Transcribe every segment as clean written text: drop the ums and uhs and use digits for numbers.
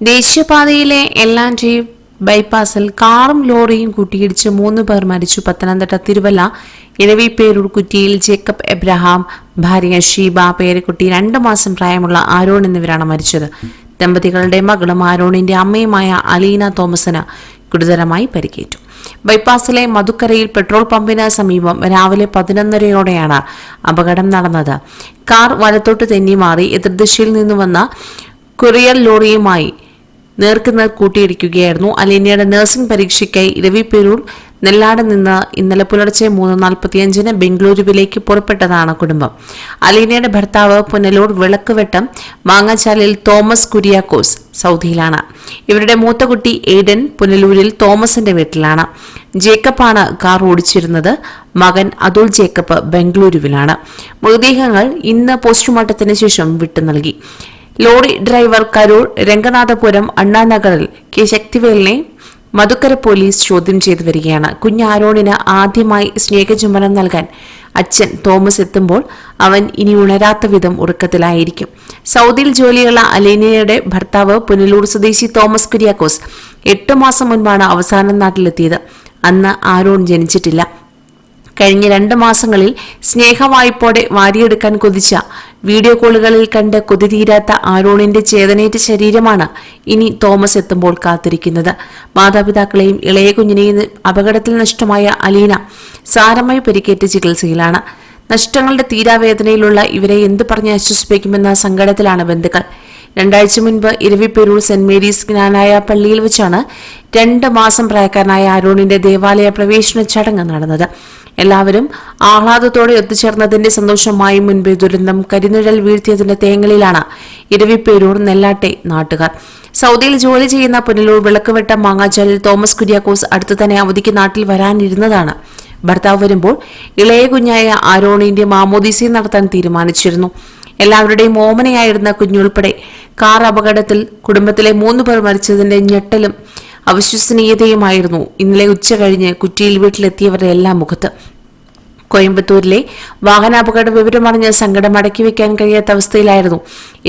ദേശീയപാതയിലെ എലാഞ്ചി ബൈപ്പാസിൽ കാറും ലോറിയും കൂട്ടിയിടിച്ച് 3 പേർ മരിച്ചു. പത്തനംതിട്ട തിരുവല്ല ഇരവിപേരൂർ കുറ്റിയിൽ ജേക്കബ് എബ്രഹാം, ഭാര്യ ഷീബ, പേരക്കുട്ടി 2 മാസം പ്രായമുള്ള ആരോൺ എന്നിവരാണ് മരിച്ചത്. ദമ്പതികളുടെ മകളും ആരോണിന്റെ അമ്മയുമായ അലീന തോമസിന് ഗുരുതരമായി പരിക്കേറ്റു. ബൈപ്പാസിലെ മധുക്കരയിൽ പെട്രോൾ പമ്പിന് സമീപം രാവിലെ 11:30യോടെയാണ് അപകടം നടന്നത്. കാർ വലത്തോട്ട് തെന്നിമാറി എതിർദിശയിൽ നിന്ന് വന്ന കൊറിയർ ലോറിയുമായി നേർക്കുനേർ കൂട്ടിയിടിക്കുകയായിരുന്നു. അലീനയുടെ നഴ്സിംഗ് പരീക്ഷയ്ക്കായി ഇരവിപേരൂർ നെല്ലാട് നിന്ന് ഇന്നലെ പുലർച്ചെ 3:45 ബംഗളൂരുവിലേക്ക് പുറപ്പെട്ടതാണ് കുടുംബം. അലീനയുടെ ഭർത്താവ് പുനലൂർ വിളക്കുവെട്ടം മാങ്ങാച്ചാലിൽ തോമസ് കുര്യാക്കോസ് സൗദിയിലാണ്. ഇവരുടെ മൂത്ത കുട്ടി ഏഡൻ പുനലൂരിൽ തോമസിന്റെ വീട്ടിലാണ്. ജേക്കബാണ് കാർ ഓടിച്ചിരുന്നത്. മകൻ അതുൽ ജേക്കബ് ബംഗളൂരുവിലാണ്. മൃതദേഹങ്ങൾ ഇന്ന് പോസ്റ്റ്മോർട്ടത്തിന് ശേഷം വിട്ടു നൽകി. ലോറി ഡ്രൈവർ കരൂർ രംഗനാഥപുരം അണ്ണാനഗറിൽ കെ ശക്തിവേലിനെ മധുക്കര പോലീസ് ചോദ്യം ചെയ്തു വരികയാണ്. കുഞ്ഞ് ആരോണിന് ആദ്യമായി സ്നേഹചുംബനം നൽകാൻ അച്ഛൻ തോമസ് എത്തുമ്പോൾ അവൻ ഇനി ഉണരാത്ത വിധം ഉറക്കത്തിലായിരിക്കും. സൗദിയിൽ ജോലിയുള്ള അലീനയുടെ ഭർത്താവ് പുനലൂർ സ്വദേശി തോമസ് കുര്യാക്കോസ് 8 മാസം മുൻപാണ് അവസാനം നാട്ടിലെത്തിയത്. അന്ന് ആരോൺ ജനിച്ചിട്ടില്ല. കഴിഞ്ഞ 2 മാസങ്ങളിൽ സ്നേഹവായ്പോടെ വാരിയെടുക്കാൻ കൊതിച്ച വീഡിയോ കോളുകളിൽ കണ്ട് കൊതി തീരാത്ത ആരോണിന്റെ ചേതനേറ്റ ശരീരമാണ് ഇനി തോമസ് എത്തുമ്പോൾ കാത്തിരിക്കുന്നത്. മാതാപിതാക്കളെയും ഇളയ കുഞ്ഞിനെയും അപകടത്തിൽ നഷ്ടമായ അലീന സാരമായി പരിക്കേറ്റ് ചികിത്സയിലാണ്. നഷ്ടങ്ങളുടെ തീരാവേദനയിലുള്ള ഇവരെ എന്തു പറഞ്ഞ് ആശ്വസിപ്പിക്കുമെന്ന സങ്കടത്തിലാണ് ബന്ധുക്കൾ. 2 ആഴ്ച മുൻപ് ഇരവിപേരൂർ സെന്റ് മേരീസ് ജ്ഞാനായ പള്ളിയിൽ വെച്ചാണ് 2 മാസം പ്രായക്കാരനായ ആരോണിന്റെ ദേവാലയ പ്രവേശന ചടങ്ങ് നടന്നത്. എല്ലാവരും ആഹ്ലാദത്തോടെ ഒത്തുചേർന്നതിന്റെ സന്തോഷമായി മുൻപേ ദുരന്തം കരിനിഴൽ വീഴ്ത്തിയതിന്റെ തേങ്ങലിലാണ് ഇരവിപേരൂർ നെല്ലാട്ടെ നാട്ടുകാർ. സൗദിയിൽ ജോലി ചെയ്യുന്ന പുനലൂർ വിളക്കുവെട്ടം മാങ്ങാച്ചാലിൽ തോമസ് കുര്യാക്കോസ് അടുത്തു തന്നെ അവധിക്ക് നാട്ടിൽ വരാനിരുന്നതാണ്. ഭർത്താവ് വരുമ്പോൾ ഇളയ കുഞ്ഞായ ആരോണിന്റെ മാമോദീസ നടത്താൻ തീരുമാനിച്ചിരുന്നു. എല്ലാവരുടെയും ഓമനയായിരുന്ന കുഞ്ഞുൾപ്പെടെ കാർ അപകടത്തിൽ കുടുംബത്തിലെ 3 പേർ മരിച്ചതിന്റെ ഞെട്ടലും അവിശ്വസനീയതയുമായിരുന്നു ഇന്നലെ ഉച്ച കഴിഞ്ഞ് കുറ്റിയിൽ വീട്ടിലെത്തിയവരുടെ എല്ലാം മുഖത്ത്. കോയമ്പത്തൂരിലെ വാഹനാപകട വിവരമറിഞ്ഞ് സങ്കടം അടക്കി വെക്കാൻ കഴിയാത്ത അവസ്ഥയിലായിരുന്നു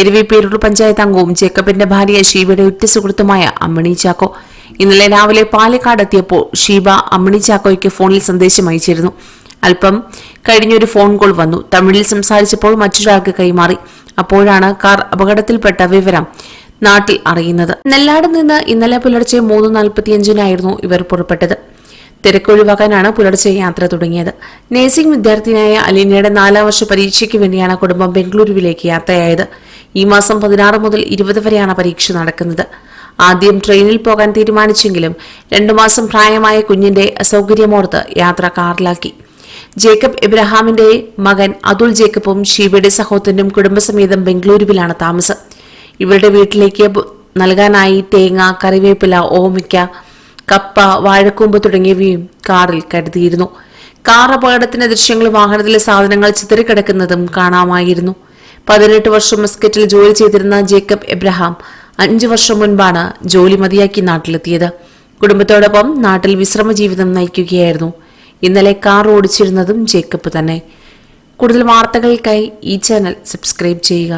ഇരവിപേരൂർ പഞ്ചായത്ത് അംഗവും ജേക്കബിന്റെ ഭാര്യ ഷീബയുടെ ഉറ്റ സുഹൃത്തുമായ അമ്മണി ചാക്കോ. ഇന്നലെ രാവിലെ പാലക്കാട് എത്തിയപ്പോൾ ഷീബ അമ്മണി ചാക്കോയ്ക്ക് ഫോണിൽ സന്ദേശം അയച്ചിരുന്നു. അല്പം കഴിഞ്ഞൊരു ഫോൺ കോൾ വന്നു. തമിഴിൽ സംസാരിച്ചപ്പോൾ മറ്റൊരാൾക്ക് കൈമാറി. അപ്പോഴാണ് കാർ അപകടത്തിൽപ്പെട്ട വിവരം നാട്ടിൽ അറിയുന്നത്. നെല്ലാട് നിന്ന് ഇന്നലെ പുലർച്ചെ 3:45 ഇവർ പുറപ്പെട്ടത്. തിരക്കൊഴിവാക്കാനാണ് പുലർച്ചെ യാത്ര തുടങ്ങിയത്. നഴ്സിംഗ് വിദ്യാർത്ഥിനിയായ അലീനയുടെ 4ാം വർഷ പരീക്ഷയ്ക്ക് വേണ്ടിയാണ് കുടുംബം ബംഗളൂരുവിലേക്ക് യാത്രയായത്. ഈ മാസം 16 മുതൽ 20 വരെയാണ് പരീക്ഷ നടക്കുന്നത്. ആദ്യം ട്രെയിനിൽ പോകാൻ തീരുമാനിച്ചെങ്കിലും 2 മാസം പ്രായമായ കുഞ്ഞിന്റെ അസൗകര്യമോർത്ത് യാത്ര കാറിലാക്കി. ജേക്കബ് എബ്രഹാമിന്റെ മകൻ അതുൽ ജേക്കബും ഷീബയുടെ സഹോദരനും കുടുംബസമേതം ബംഗളൂരുവിലാണ് താമസം. ഇവരുടെ വീട്ടിലേക്ക് നൽകാനായി തേങ്ങ, കറിവേപ്പില, ഓമിക്ക, കപ്പ, വാഴക്കൂമ്പ് തുടങ്ങിയവയും കാറിൽ കരുതിയിരുന്നു. കാർ അപകടത്തിന്റെ ദൃശ്യങ്ങൾ വാഹനത്തിലെ സാധനങ്ങൾ ചിതറിക്കിടക്കുന്നതും കാണാമായിരുന്നു. 18 വർഷം മസ്കറ്റിൽ ജോലി ചെയ്തിരുന്ന ജേക്കബ് എബ്രഹാം 5 വർഷം മുൻപാണ് ജോലി മതിയാക്കി നാട്ടിലെത്തിയത്. കുടുംബത്തോടൊപ്പം നാട്ടിൽ വിശ്രമ ജീവിതം നയിക്കുകയായിരുന്നു. ഇന്നലെ കാർ ഓടിച്ചിരുന്നതും ജേക്കബ് തന്നെ. കൂടുതൽ വാർത്തകൾക്കായി ഈ ചാനൽ സബ്സ്ക്രൈബ് ചെയ്യുക.